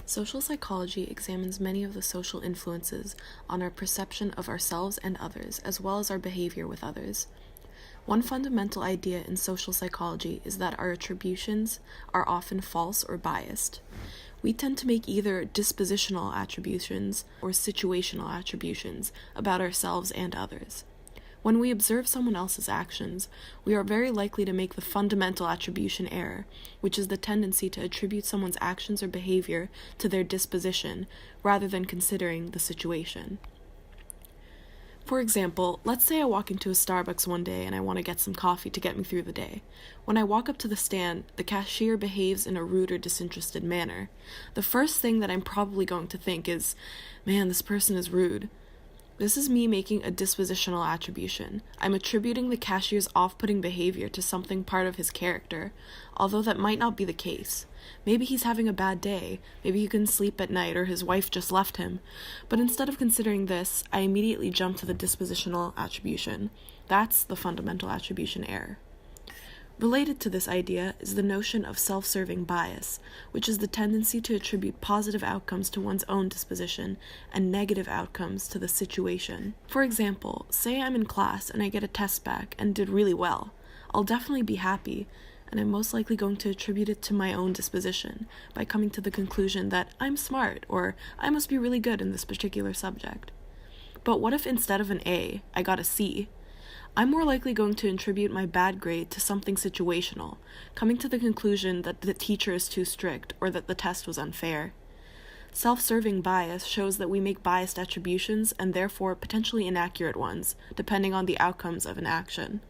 Social psychology examines many of the social influences on our perception of ourselves and others, as well as our behavior with others. One fundamental idea in social psychology is that our attributions are often false or biased. We tend to make either dispositional attributions or situational attributions about ourselves and others. When we observe someone else's actions, we are very likely to make the fundamental attribution error, which is the tendency to attribute someone's actions or behavior to their disposition rather than considering the situation. For example, let's say I walk into a Starbucks one day and I want to get some coffee to get me through the day. When I walk up to the stand, the cashier behaves in a rude or disinterested manner. The first thing that I'm probably going to think is, man, this person is rude. This is me making a dispositional attribution. I'm attributing the cashier's off-putting behavior to something part of his character, although that might not be the case. Maybe he's having a bad day, maybe he couldn't sleep at night, or his wife just left him. But instead of considering this, I immediately jump to the dispositional attribution. That's the fundamental attribution error. Related to this idea is the notion of self-serving bias, which is the tendency to attribute positive outcomes to one's own disposition and negative outcomes to the situation. For example, say I'm in class and I get a test back and did really well. I'll definitely be happy, and I'm most likely going to attribute it to my own disposition by coming to the conclusion that I'm smart or I must be really good in this particular subject. But what if instead of an A, I got a C? I'm more likely going to attribute my bad grade to something situational, coming to the conclusion that the teacher is too strict or that the test was unfair. Self-serving bias shows that we make biased attributions and therefore potentially inaccurate ones, depending on the outcomes of an action.